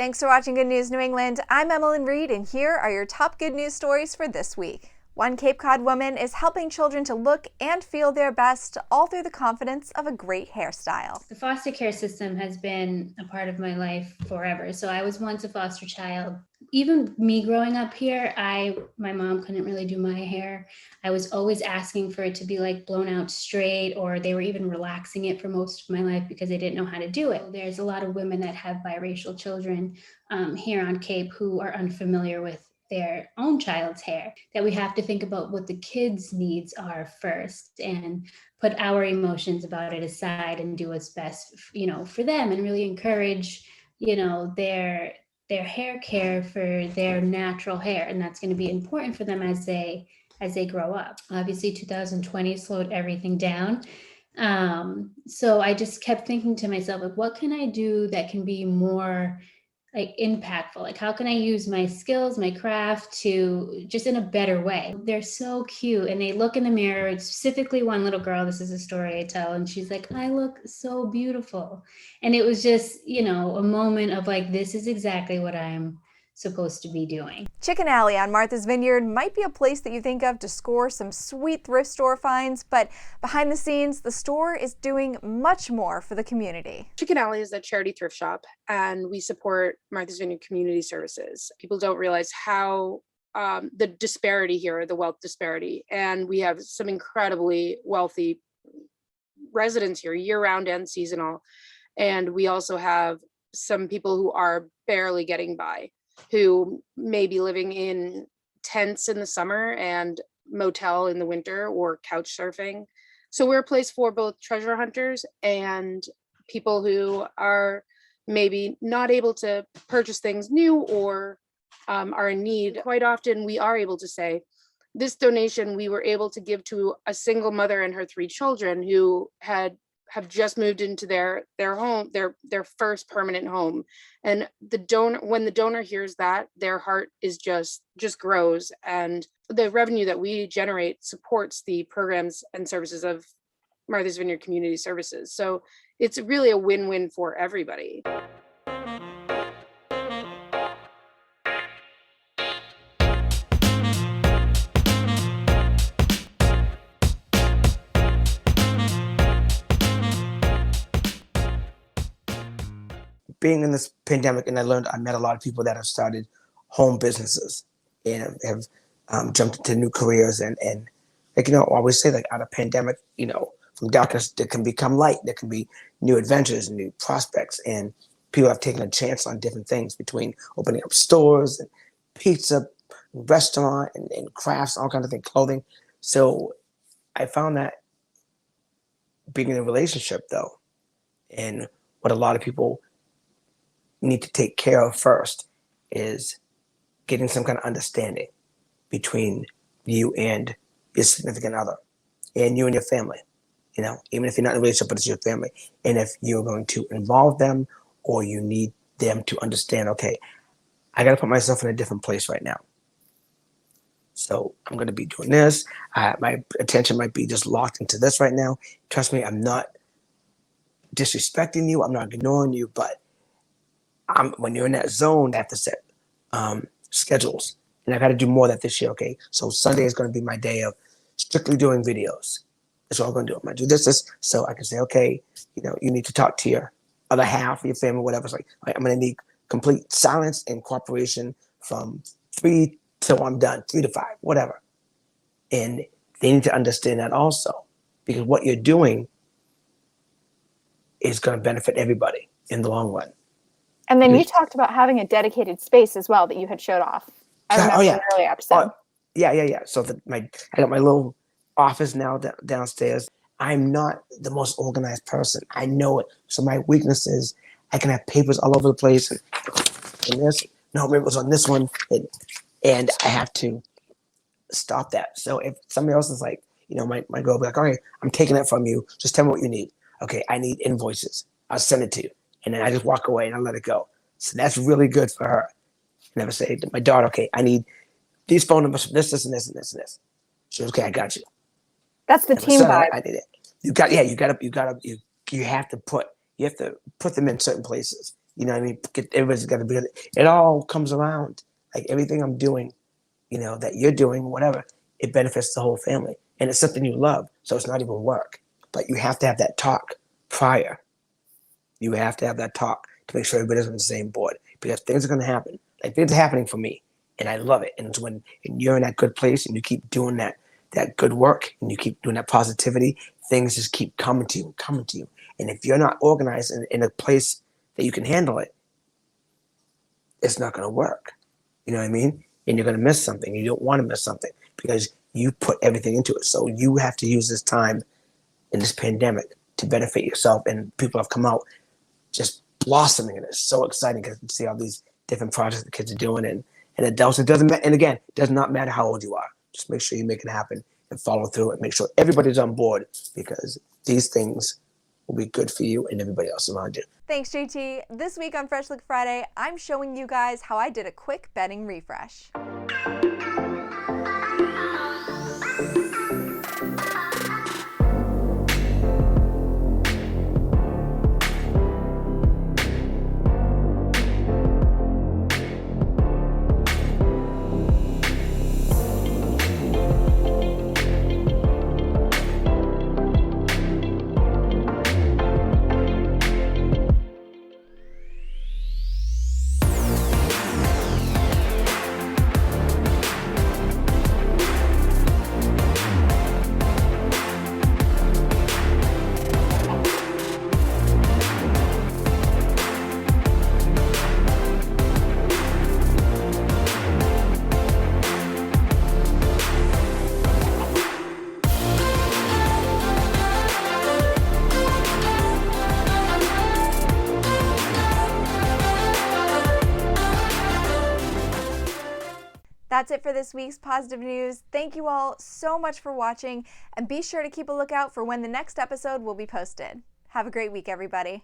Thanks for watching Good News New England. I'm Emmeline Reed, and here are your top good news stories for this week. One Cape Cod woman is helping children to look and feel their best, all through the confidence of a great hairstyle. The foster care system has been a part of my life forever. So I was once a foster child. Even me growing up here, my mom couldn't really do my hair. I was always asking for it to be like blown out straight, or they were even relaxing it for most of my life because they didn't know how to do it. There's a lot of women that have biracial children here on Cape who are unfamiliar with their own child's hair, that we have to think about what the kids' needs are first and put our emotions about it aside and do what's best, for them, and really encourage, their hair care for their natural hair. And that's going to be important for them as they grow up. Obviously 2020 slowed everything down. So I just kept thinking to myself, like, what can I do that can be more impactful? Like, how can I use my skills, my craft to just in a better way? They're so cute, and they look in the mirror. It's specifically one little girl, this is a story I tell, and she's like, I look so beautiful. And it was just, a moment of like, this is exactly what I'm supposed to be doing. Chicken Alley on Martha's Vineyard might be a place that you think of to score some sweet thrift store finds, but behind the scenes, the store is doing much more for the community. Chicken Alley is a charity thrift shop, and we support Martha's Vineyard Community Services. People don't realize how the disparity here, the wealth disparity, and we have some incredibly wealthy residents here, year-round and seasonal, and we also have some people who are barely getting by, who may be living in tents in the summer and motel in the winter, or couch surfing. So we're a place for both treasure hunters and people who are maybe not able to purchase things new or are in need. Quite often we are able to say, this donation we were able to give to a single mother and her 3 children who have just moved into their home, their first permanent home. And when the donor hears that, their heart is just grows, and the revenue that we generate supports the programs and services of Martha's Vineyard Community Services. So it's really a win-win for everybody. Being in this pandemic, and I met a lot of people that have started home businesses and have jumped into new careers, and like, I always say, like, out of pandemic, from darkness there can become light. There can be new adventures and new prospects, and people have taken a chance on different things, between opening up stores and pizza, restaurant, and crafts, all kinds of things, clothing. So I found that being in a relationship, though, and what a lot of people need to take care of first is getting some kind of understanding between you and your significant other, and you and your family, even if you're not in a relationship, but it's your family. And if you're going to involve them, or you need them to understand, okay, I got to put myself in a different place right now. So I'm going to be doing this. My attention might be just locked into this right now. Trust me, I'm not disrespecting you. I'm not ignoring you, but when you're in that zone, I have to set schedules, and I've had to do more of that this year. Okay, so Sunday is going to be my day of strictly doing videos. That's what I'm going to do. I'm going to do this, so I can say, okay, you need to talk to your other half, your family, whatever. It's like, I'm going to need complete silence and cooperation from 3 till I'm done, 3 to 5, whatever. And they need to understand that also, because what you're doing is going to benefit everybody in the long run. And then you talked about having a dedicated space as well that you had showed off. I remember in an earlier episode. Yeah. So I got my little office now downstairs. I'm not the most organized person. I know it. So my weakness is I can have papers all over the place, and this, no, it was on this one, and I have to stop that. So if somebody else is like, my girl will be like, all right, I'm taking it from you. Just tell me what you need. Okay, I need invoices. I'll send it to you. And then I just walk away and I let it go. So that's really good for her. I never say to my daughter, okay, I need these phone numbers for this, and this, and this, and this. She goes, okay, I got you. That's the team vibe. I need it. You have to put them in certain places. You know what I mean? Everybody's got to be. It all comes around. Like everything I'm doing, that you're doing, whatever, it benefits the whole family. And it's something you love. So it's not even work. But you have to have that talk prior. You have to have that talk to make sure everybody's on the same board. Because things are going to happen. Like things are happening for me. And I love it. And it's when you're in that good place and you keep doing that good work and you keep doing that positivity, things just keep coming to you. And if you're not organized in a place that you can handle it, it's not going to work. You know what I mean? And you're going to miss something. You don't want to miss something because you put everything into it. So you have to use this time in this pandemic to benefit yourself. And people have come out just blossoming. And it's so exciting because you see all these different projects the kids are doing and adults. It doesn't matter. And again, it does not matter how old you are. Just make sure you make it happen and follow through and make sure everybody's on board because these things will be good for you and everybody else around you. Thanks, JT. This week on Fresh Look Friday, I'm showing you guys how I did a quick bedding refresh. That's it for this week's Positive News. Thank you all so much for watching, and be sure to keep a lookout for when the next episode will be posted. Have a great week, everybody.